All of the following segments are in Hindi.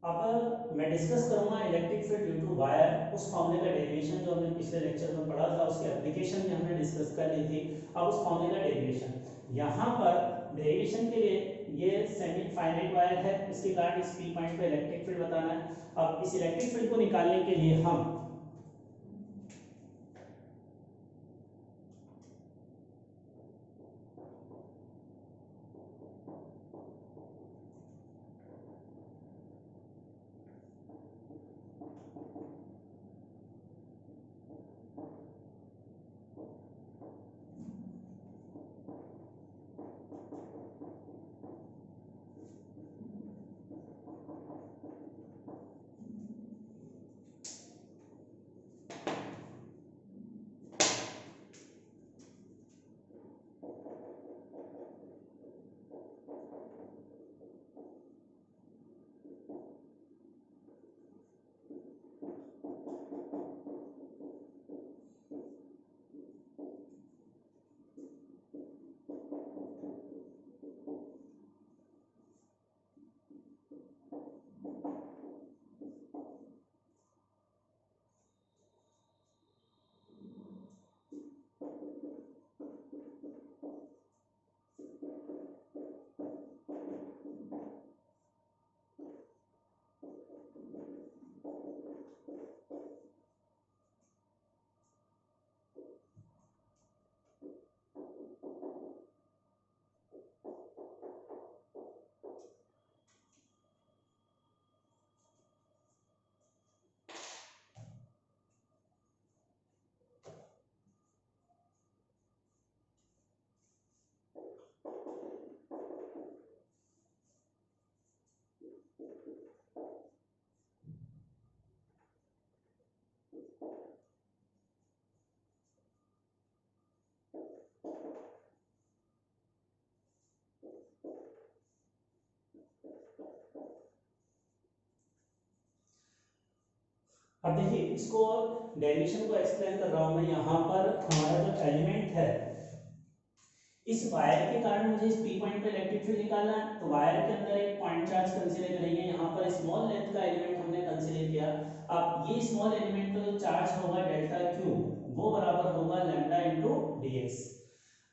अब मैं डिस्कस करूंगा electric field due to wire, उस फॉर्मूले का डेरिवेशन जो हमने पिछले लेक्चर में पढ़ा था, उसकी एप्लीकेशन भी हमने डिस्कस कर ली थी। अब उस फॉर्मूले का डेरिवेशन, यहाँ पर डेरिवेशन के लिए ये सेमी फाइनाइट वायर है, इसके कारण इस पी पॉइंट पे इलेक्ट्रिक फील्ड बताना है। अब इस इलेक्ट्रिक फील्ड को निकालने के लिए हम अब देखिए इसको डेरिवेशन को एक्सप्लेन कर रहा हूं मैं। यहाँ पर हमारा जो एलिमेंट है, इस वायर के कारण मुझे इस पी पॉइंट पे इलेक्ट्रिक फील्ड निकालना है, तो वायर के अंदर एक पॉइंट चार्ज कंसीडर करेंगे। यहाँ पर स्मॉल लेंथ का एलिमेंट हमने कंसीडर किया। अब ये स्मॉल एलिमेंट का जो चार्ज होगा डेल्टा क्यू, वो बराबर होगा लैम्डा इनटू डीएक्स।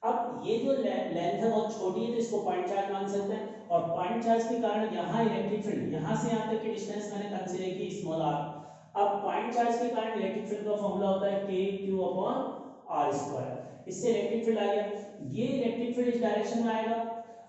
अब ये जो लेंथ है बहुत छोटी है, तो इसको पॉइंट चार्ज मान सकते हैं। और पॉइंट चार्ज के कारण यहाँ इलेक्ट्रिक फील्ड, यहाँ से यहाँ तक की डिस्टेंस मैंने कंसीडर की स्मॉल आर। अब पॉइंट चार्ज के कारण इलेक्ट्रिक फील्ड का फॉर्मूला होता है के क्यू अपॉन आर स्क्वायर। इससे इलेक्ट्रिक फील्ड आ गया। ये इलेक्ट्रिक फील्ड इस डायरेक्शन में आएगा।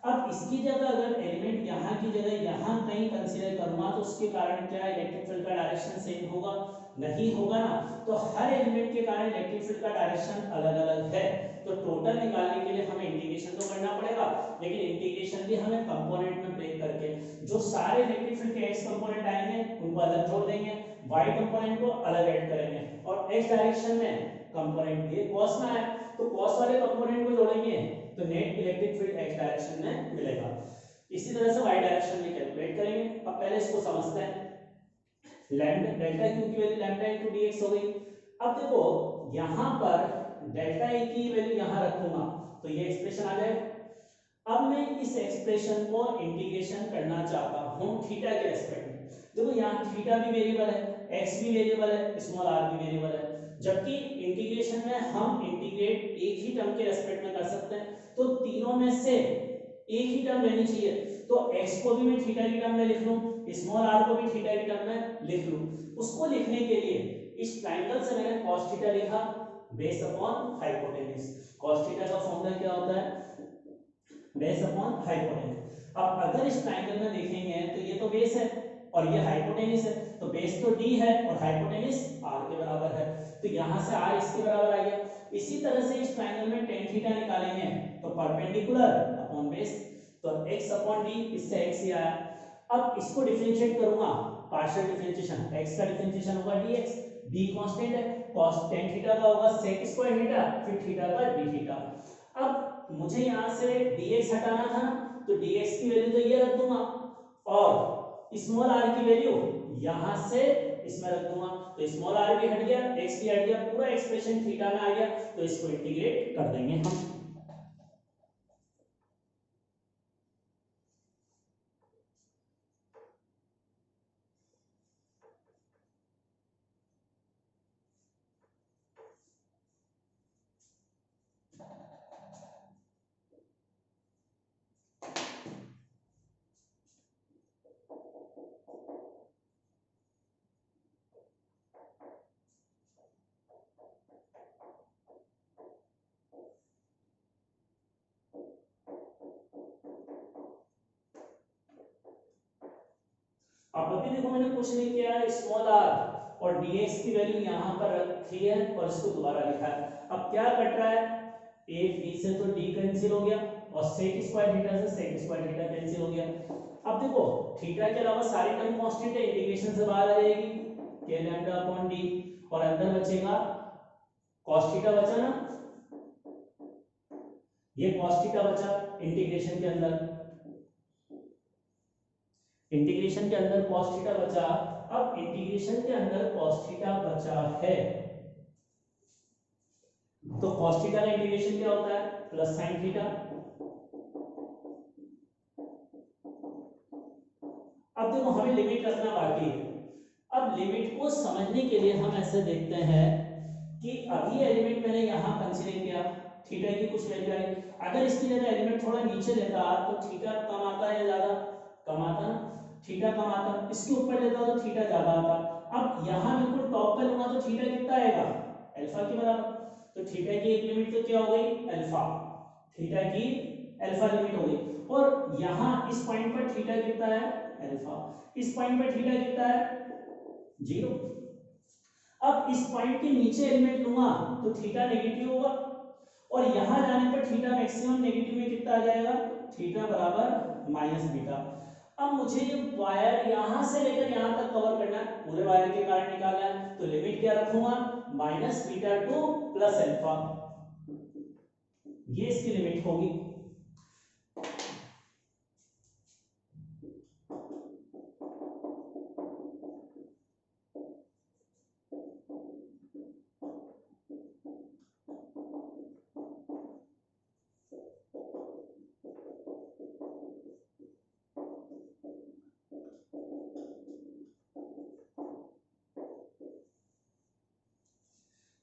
अब इसकी जगह अगर एलिमेंट यहाँ की जगह यहाँ कहीं कंसीडर करूंगा, तो उसके कारण क्या इलेक्ट्रिक फील्ड का डायरेक्शन सेम होगा? नहीं होगा ना। तो हर एलिमेंट के कारण इलेक्ट्रिक फील्ड का डायरेक्शन अलग अलग है। तो टोटल निकालने के लिए हमें इंटीग्रेशन तो करना पड़ेगा, लेकिन इंटीग्रेशन भी हमें कंपोनेंट में ब्रेक करके, जो सारे इलेक्ट्रिक फील्ड के एक्स कंपोनेंट आएंगे उनको अलग जोड़ देंगे, वाई कंपोनेंट को अलग ऐड करेंगे, और एक्स डायरेक्शन में कंपोनेंट ये कॉस में आया तो कॉस वाले कंपोनेंट को जोड़ेंगे, तो net electric field x direction में मिलेगा। इसी तरह से वाई डायरेक्शन में कैलकुलेट करेंगे। अब पहले इसको समझते हैं। लैम्डा डेल्टा क्यू की वैल्यू लैम्डा इनटू डीएक्स हो गई। अब देखो यहां पर डेल्टा ए की वैल्यू यहां रखूंगा तो ये एक्सप्रेशन आ जाएगा। अब मैं इस एक्सप्रेशन को इंटीग्रेशन करना चाहता हूं थीटा के रेस्पेक्ट में। देखो यहाँ थीटा भी वेरिएबल है, एक्स भी वेरिएबल है, स्मॉल आर भी वेरिएबल है, जबकि इंटीग्रेशन में हम इंटीग्रेट एक ही टर्म के रेस्पेक्ट में कर सकते हैं। तो तीनों में से एक ही टर्म रहनी चाहिए। तो x को भी मैं थीटा की टर्म में लिख लूं, स्मॉल r को भी थीटा की टर्म में लिख लूं। उसको लिखने के लिए इस ट्रायंगल से मैंने cos थीटा लिखा base upon hypotenuse. cos theta का फॉर्मूला क्या होता है? Base upon hypotenuse. अब अगर इस ट्रायंगल में देखेंगे तो ये तो बेस है और ये हाइपोटेन्यूज है, तो बेस तो d है और हाइपोटेन्यूज r के बराबर है, तो यहां से r इसके बराबर आ गया। इसी तरह से इस ट्रायंगल में tan थीटा निकालेंगे तो परपेंडिकुलर अपॉन बेस, तो x अपॉन d, इससे x ही आया। अब इसको डिफरेंशिएट करूंगा, पार्शियल डिफरेंशिएशन, x का डिफरेंशिएशन होगा dx, d कांस्टेंट है, cos tan थीटा का होगा sec स्क्वायर थीटा, फिर थीटा का d थीटा। अब मुझे यहां से dx हटाना था ना, तो dx की वैल्यू तो ये रख दूंगा और स्मॉल r की वैल्यू यहां से इसमें रख दूंगा, तो स्मॉल r भी हट गया, x भी हट गया, पूरा एक्सप्रेशन थीटा में आ गया। तो इसको इंटीग्रेट कर देंगे हम। अब अभी देखो मैंने कुछ नहीं किया है, स्मॉल आर और dx की वैल्यू यहाँ पर रखी है और इसको दोबारा लिखा है। अब क्या कट रहा है, a b से तो d कैंसिल हो गया और sec स्क्वायर थीटा से sec स्क्वायर थीटा कैंसिल हो गया। अब देखो थीटा के अलावा सारी टर्म कांस्टेंट है, इंटीग्रेशन से बाहर आ जाएगी k लैम्डा अपॉन d और अंदर बचेगा cos थीटा बचा ना, ये cos थीटा बचा इंटीग्रेशन के अंदर, इंटीग्रेशन के अंदर cos थीटा बचा। अब इंटीग्रेशन के अंदर cos थीटा बचा है तो cos थीटा का इंटीग्रेशन क्या होता है, प्लस sin थीटा। अब देखो हमें लिमिट रखना बाकी है। अब लिमिट को समझने के लिए हम ऐसे देखते हैं कि अभी एलिमेंट मैंने यहां कंसीडर किया, थीटा की कुछ वैल्यू आई, अगर इसकी जगह एलिमेंट थोड़ा नीचे लेता तो थीटा कम आता या ज्यादा, कम आता ना, थीटा कम आता, इसके ऊपर लेता तो थीटा ज्यादा आता। अब यहां बिल्कुल टॉप पे लूंगा तो थीटा कितना आएगा, अल्फा के बराबर, तो थीटा की एक लिमिट तो क्या हो गई अल्फा, थीटा की अल्फा लिमिट हो गई। और यहां इस पॉइंट पर थीटा कितना है अल्फा, इस पॉइंट पर थीटा कितना है 0। अब इस पॉइंट के नीचे एलिमेंट लूंगा तो थीटा नेगेटिव होगा और यहां जाने पर थीटा मैक्सिमम नेगेटिव में कितना आ जाएगा, थीटा बराबर माइनस बीटा। अब मुझे ये वायर यहां से लेकर यहां तक कवर करना है, पूरे वायर के कारण निकालना है, तो लिमिट क्या रखूंगा minus beta two plus alpha, ये इसकी लिमिट होगी।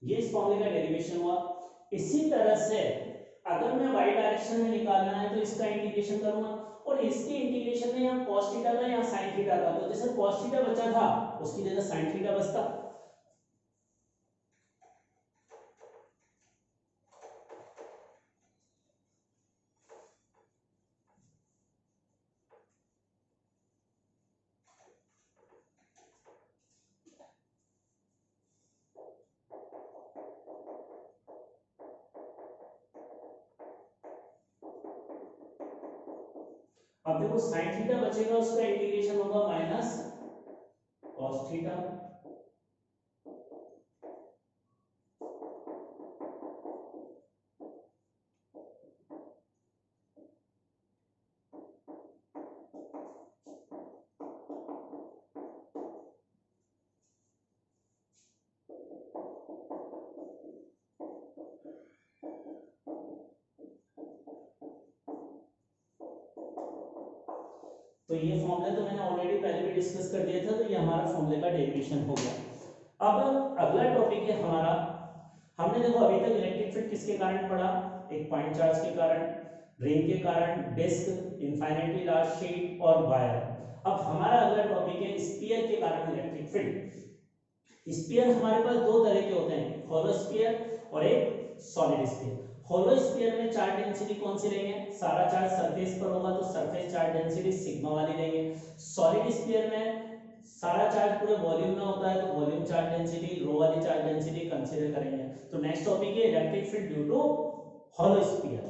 ये इस फॉर्मूले का डेरिवेशन हुआ। इसी तरह से अगर मैं y डायरेक्शन में निकालना है तो इसका इंटीग्रेशन करूंगा और इसके इंटीग्रेशन में यहाँ cos थीटा था यहाँ sin थीटा था, तो जैसे cos थीटा बचा था उसकी जगह sin थीटा बचता। अब देखो sin थीटा बचेगा उसका इंटीग्रेशन होगा माइनस cos थीटा, तो ये फॉर्मूला तो मैंने ऑलरेडी पहले भी डिस्कस कर दिया था, तो ये हमारा फॉर्मूले का डेरिवेशन हो गया। अब अगला टॉपिक है हमारा, हमने देखो अभी तक इलेक्ट्रिक फील्ड किसके कारण पढ़ा, एक पॉइंट चार्ज के कारण, रिंग के कारण, डिस्क, इनफाइनाइटली लार्ज शीट और वायर। अब हमारा अगला टॉपिक है स्फीयर के कारण इलेक्ट्रिक फील्ड। स्फीयर हमारे पास दो तरह के होते हैं, होलो स्फीयर और एक सॉलिड स्फीयर। होलो स्फीयर में चार्ज डेंसिटी कौन सी लेंगे, सारा चार्ज सरफेस पर होगा तो सरफेस चार्ज डेंसिटी सिग्मा वाली लेंगे। सॉलिड स्फीयर में सारा चार्ज पूरे वॉल्यूम में होता है तो वॉल्यूम चार्ज डेंसिटी, रो वाली चार्ज डेंसिटी कंसीडर करेंगे। तो नेक्स्ट टॉपिक है electric field due to hollow sphere.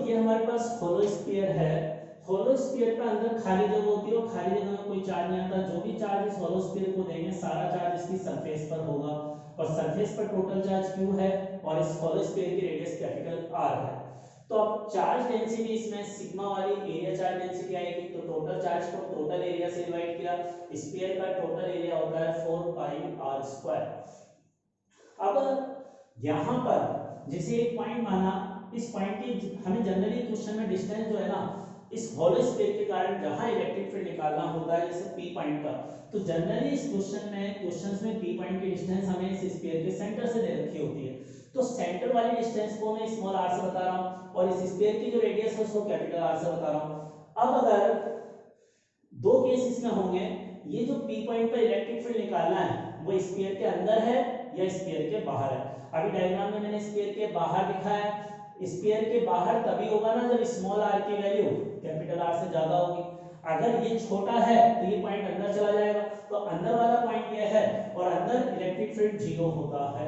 ये हमारे पास होलो स्फीयर है। होलो स्फीयर का अंदर खाली जगह होती है और खाली जगह में कोई चार्ज नहीं आता। जो भी चार्ज इस होलो स्फीयर को देंगे सारा चार्ज इसकी सरफेस पर होगा और सरफेस पर टोटल चार्ज Q है और इस होलो स्फीयर की रेडियस कैपिटल R है। तो अब चार्ज डेंसिटी इसमें सिग्मा वाली एरिया चार्ज डेंसिटी आएगी। तो टोटल चार्ज को टोटल एरिया से डिवाइड किया। स्फीयर का टोटल एरिया होता है 4 पाई r स्क्वायर। अब यहाँ पर जैसे एक पॉइंट माना, इस पॉइंट की हमें जनरली क्वेश्चन में डिस्टेंस जो है ना इस होलो स्फीयर के कारण जहां इलेक्ट्रिक फील्ड निकालना होता है जैसे पी पॉइंट का, तो जनरली इस क्वेश्चंस में पी पॉइंट की डिस्टेंस हमें इस स्फीयर के सेंटर से दे रखी होती है। तो सेंटर वाली डिस्टेंस को मैं स्मॉल r से बता रहा हूं और इस स्फीयर की जो रेडियस है उसको कैपिटल R से बता रहा हूं। अब अगर दो केस इसमें होंगे, ये जो पी पॉइंट पर इलेक्ट्रिक फील्ड निकालना है वो स्फीयर के अंदर है या स्फीयर के बाहर है। अभी डायग्राम में मैंने स्फीयर के बाहर दिखाया है। स्फीयर के बाहर तभी होगा ना जब स्मॉल r की वैल्यू कैपिटल R से ज्यादा होगी। अगर ये छोटा है तो ये पॉइंट अंदर चला जाएगा, तो अंदर वाला पॉइंट ये है और अंदर इलेक्ट्रिक फील्ड 0 होता है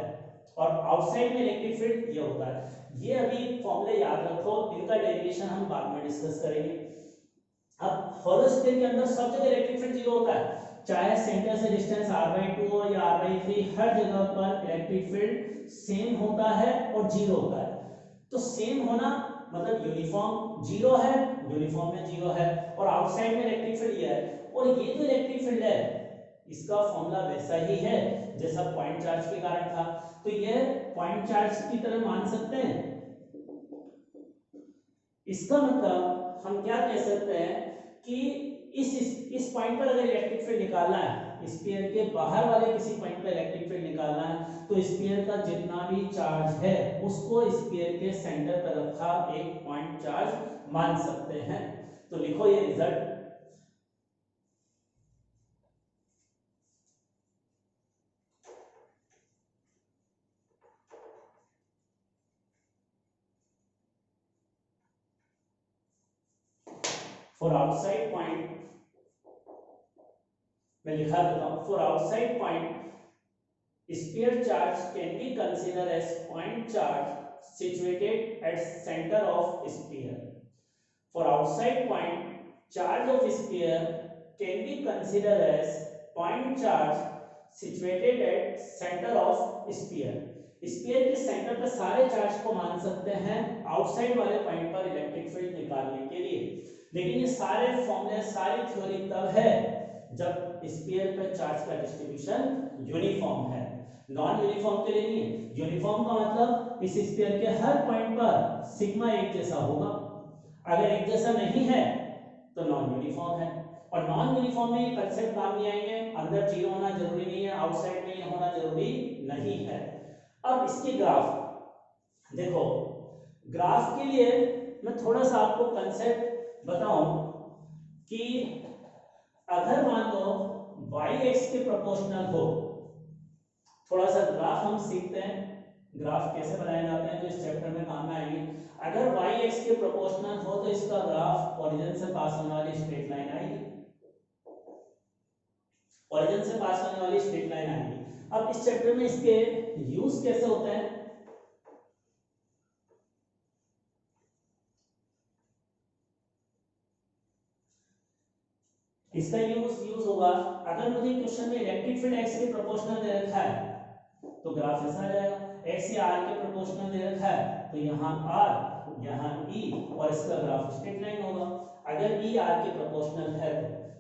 और आउटसाइड में इलेक्ट्रिक फील्ड ये होता है। ये अभी फॉर्मूले याद रखो, इनका डेरिवेशन हम बाद में डिस्कस करेंगे। अब होलो स्फीयर के अंदर सब जगह इलेक्ट्रिक फील्ड 0 होता है, चाहे सेंटर से डिस्टेंस r/2 हो या r/3, हर जगह पर इलेक्ट्रिक फील्ड सेम होता है और 0 होता है। तो सेम होना मतलब यूनिफॉर्म 0 है, यूनिफॉर्म में 0 है और आउटसाइड में इलेक्ट्रिक फील्ड ये है। और ये जो इलेक्ट्रिक फील्ड है इसका फॉर्मूला वैसा ही है जैसा पॉइंट चार्ज के कारण था। तो ये पॉइंट चार्ज की तरह मान सकते हैं। इसका मतलब हम क्या कह सकते हैं कि इस पॉइंट पर अगर इलेक्ट्रिक फील्ड निकालना है, स्फीयर के बाहर वाले किसी पॉइंट पर इलेक्ट्रिक फील्ड निकालना है, तो स्फीयर का जितना भी चार्ज है उसको स्फीयर के सेंटर पर रखा एक पॉइंट चार्ज मान सकते हैं। तो लिखो ये रिजल्ट। फॉर आउटसाइड पॉइंट मैं लिखा देता हूं, for outside point sphere charge can be considered as point charge situated at center of sphere. For outside point, charge of sphere can be considered as point charge situated at center of sphere. Sphere के सेंटर पर सारे चार्ज को मान सकते हैं आउटसाइड वाले पॉइंट पर इलेक्ट्रिक फील्ड निकालने के लिए। लेकिन ये सारे फॉर्मूले सारी थ्योरी तब है जब स्फीयर पर चार्ज का डिस्ट्रीब्यूशन यूनिफॉर्म है, नॉन यूनिफॉर्म के लिए नहीं है। यूनिफॉर्म का मतलब इस स्फीयर के हर पॉइंट पर सिग्मा एक जैसा होगा। अगर एक जैसा नहीं है तो नॉन यूनिफॉर्म है और नॉन यूनिफॉर्म में ये कंसेप्ट काम नहीं आएंगे। अंदर 0 होना जरूरी नहीं है, आउटसाइड में ये होना जरूरी नहीं है। अब इसके ग्राफ देखो, ग्राफ के लिए मैं थोड़ा सा आपको कंसेप्ट बताऊं कि अगर मान लो y x के प्रोपोर्शनल हो, थोड़ा सा ग्राफ हम सीखते हैं, ग्राफ कैसे बनाए जाते हैं तो इस चैप्टर में काम में आएंगे। अगर y x के प्रोपोर्शनल हो तो इसका ग्राफ ओरिजिन से पास होने वाली स्ट्रेट लाइन आएगी, ओरिजिन से पास होने वाली स्ट्रेट लाइन आएगी। अब इस चैप्टर में इसके यूज कैसे होते हैं, इसका यूज होगा। अगर मुझे क्वेश्चन में इलेक्ट्रिक फील्ड x के प्रोपोर्शनल दे रखा है तो ग्राफ ऐसा आ जाएगा। x या r के प्रोपोर्शनल दे रखा है तो यहाँ r यहाँ e और इसका ग्राफ स्ट्रेट लाइन होगा। अगर e r के प्रोपोर्शनल है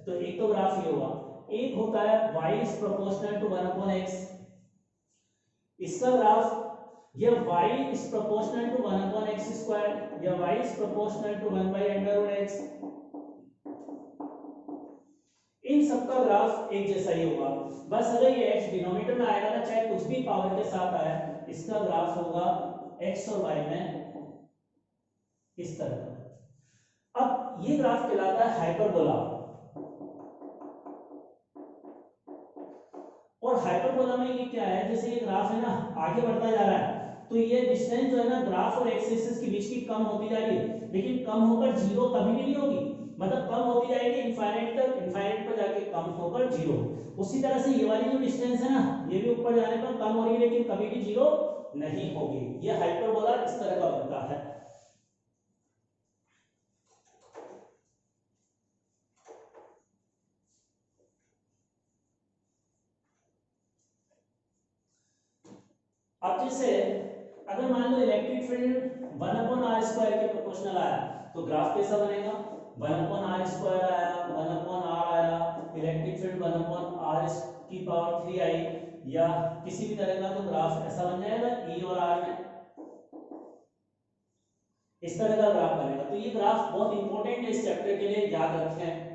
तो एक तो ग्राफ ये होगा। एक होता है y is proportional to 1/x, इसका ग्राफ ये y is proportional to 1/x square या y is proportional to 1/√x, इन सबका ग्राफ एक जैसा ही होगा। बस अगर ये x डिनोमिनेटर में आएगा ना, चाहे कुछ भी पावर के साथ आए, इसका ग्राफ होगा x और y में इस तरह का। अब ये ग्राफ कहलाता है हाइपरबोला। और हाइपरबोला में ये क्या है, जैसे ये ग्राफ है ना आगे बढ़ता जा रहा है तो ये डिस्टेंस जो है ना ग्राफ और एक्स एक्सिस के बीच की कम होती जा रही है, लेकिन कम होकर 0 कभी भी नहीं होगी, मतलब कम होती जाएगी इनफाइनाइट तक, इनफाइनाइट पर जाके कम होकर 0। उसी तरह से ये वाली जो डिस्टेंस है ना ये भी ऊपर जाने पर कम हो रही है लेकिन कभी भी 0 नहीं होगी। ये हाइपरबोला इस तरह का बनता है। अब जैसे अगर मान लो इलेक्ट्रिक फील्ड 1/r² के प्रोपोर्शनल आया तो ग्राफ कैसा बनेगा? 1/r² आया, 1/r आया, इलेक्ट्रिक फील्ड 1/r³ आई, या किसी भी तरह का तो ग्राफ ऐसा बन जाएगा E और R में इस तरह का ग्राफ बनेगा। तो ये ग्राफ बहुत इंपॉर्टेंट है इस चैप्टर के लिए, याद रखें।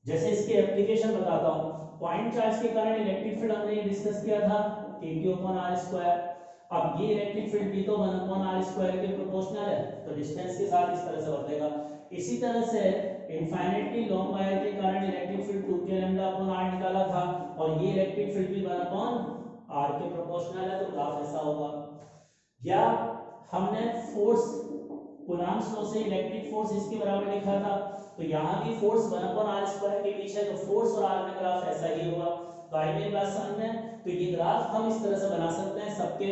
जैसे इसके एप्लीकेशन बताता हूं, पॉइंट चार्ज के कारण इलेक्ट्रिक फील्ड हमने डिस्कस किया था kq/r²। अब ये इलेक्ट्रिक फील्ड भी तो 1/r² के प्रोपोर्शनल है, तो डिस्टेंस के साथ इस तरह से बदलेगा। इसी तरह से इनफाइनाइटली लॉन्ग वायर के कारण इलेक्ट्रिक फील्ड 2k λ/r निकाला था, और ये इलेक्ट्रिक फील्ड भी 1/r के प्रोपोर्शनल है, तो ग्राफ ऐसा होगा। या हमने फोर्स कूलम्ब्स लॉ से इलेक्ट्रिक फोर्स इसके बराबर लिखा था, तो यहाँ भी फोर्स 1/r² के बीच है, तो फोर्स और आर में ग्राफ ऐसा ही होगा। तो आई मेरी बात समझ में? तो ये ग्राफ हम इस तरह से बना सकते हैं सबके।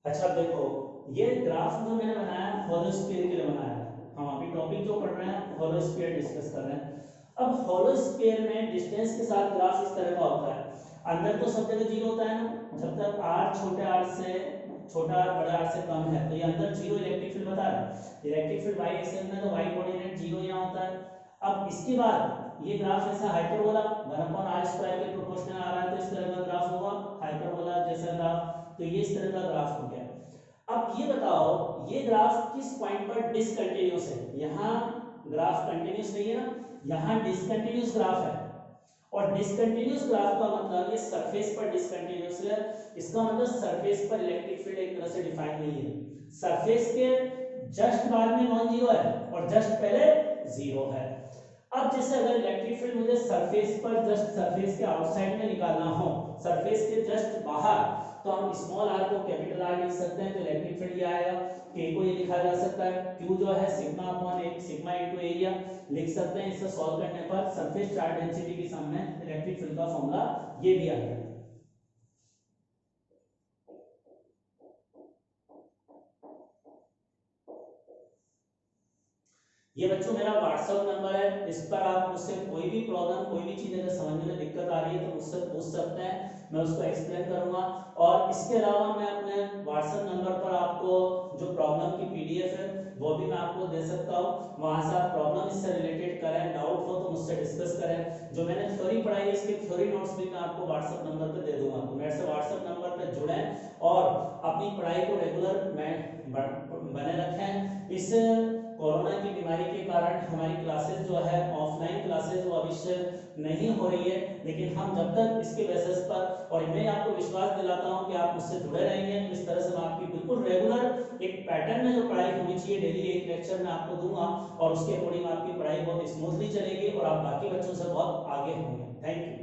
अच्छा देखो, ये ग्राफ जो मैंने बनाया हॉलो स्फीयर के लिए बनाया है। हम अभी टॉपिक जो पढ़ रहे हैं हॉलो स्फीयर डिस्कस कर रहे हैं। अब हॉलो स्फीयर में डिस्टेंस के साथ ग्राफ इस तरह का होता है। अंदर तो सब जगह जीरो होता है ना, जब तक r छोटे r से छोटा r बड़ा r से कम है, तो ये अंदर जीरो इलेक्ट्रिक फील्ड बता रहा है। इलेक्ट्रिक फील्ड y एक्सिस में, तो y कोऑर्डिनेट जीरो यहाँ होता है। अब इसके बाद ये ग्राफ ऐसा हाइपरबोला 1/r² के प्रोपोर्शनल आ रहा है, तो इस तरह का ग्राफ होगा हाइपरबोला जैसा ग्राफ। तो ये इस तरह का ग्राफ हो गया। अब ये बताओ, ये ग्राफ किस पॉइंट पर डिसकंटिन्यूअस है? यहाँ ग्राफ कंटिन्यूअस नहीं है ना, यहाँ डिसकंटिन्यूअस ग्राफ है। और डिसकंटिन्यूअस ग्राफ का मतलब ये सरफेस पर डिसकंटिन्यूअस है। इसका मतलब सरफेस पर इलेक्ट्रिक फील्ड एक तरह से डिफाइन नहीं है। सरफेस के जस्ट बाद में नॉन जीरो है और जस्ट पहले जीरो है। अब जैसे अगर इलेक्ट्रिक फील्ड मुझे सरफेस पर जस्ट सरफेस के आउटसाइड में निकालना हो, सरफेस के जस्ट बाहर, तो हम स्मॉल r को कैपिटल R लिख सकते हैं, तो इलेक्ट्रिक फील्ड ये आएगा। k को ये लिखा जा सकता है q जो है सिग्मा इनटू एरिया लिख सकते हैं। इसे सॉल्व करने पर सरफेस चार्ज डेंसिटी की सम में इलेक्ट्रिक फील्ड का फॉर्मूला ये भी आ गया। ये बच्चों मेरा व्हाट्सएप नंबर है, इस पर आप मुझसे कोई भी प्रॉब्लम, कोई भी चीज अगर समझने में दिक्कत आ रही है तो मुझसे पूछ सकते हैं, मैं उसको एक्सप्लेन करूंगा। और इसके अलावा मैं अपने व्हाट्सएप नंबर पर आपको जो प्रॉब्लम की पीडीएफ है वो भी मैं आपको दे सकता हूँ। वहां से आप प्रॉब्लम इससे रिलेटेड करें, डाउट हो तो मुझसे डिस्कस करें। जो मैंने थ्योरी पढ़ाई है इसके थ्योरी नोट्स भी मैं आपको व्हाट्सएप नंबर पर दे दूंगा, तो मेरे से व्हाट्सएप नंबर पर जुड़ें और अपनी पढ़ाई को रेगुलर बने रखें। इस कोरोना की बीमारी के कारण हमारी क्लासेस जो है ऑफलाइन क्लासेस वो अभी से नहीं हो रही है, लेकिन हम जब तक इसके बेसिस पर, और मैं आपको विश्वास दिलाता हूं कि आप मुझसे जुड़े रहेंगे, तो इस तरह से मैं आपकी बिल्कुल रेगुलर एक पैटर्न में जो पढ़ाई होनी चाहिए, डेली एक लेक्चर मैं आपको दूंगा और उसके अकॉर्डिंग आपकी पढ़ाई बहुत स्मूथली चलेगी और आप बाकी बच्चों से बहुत आगे होंगे। Thank you.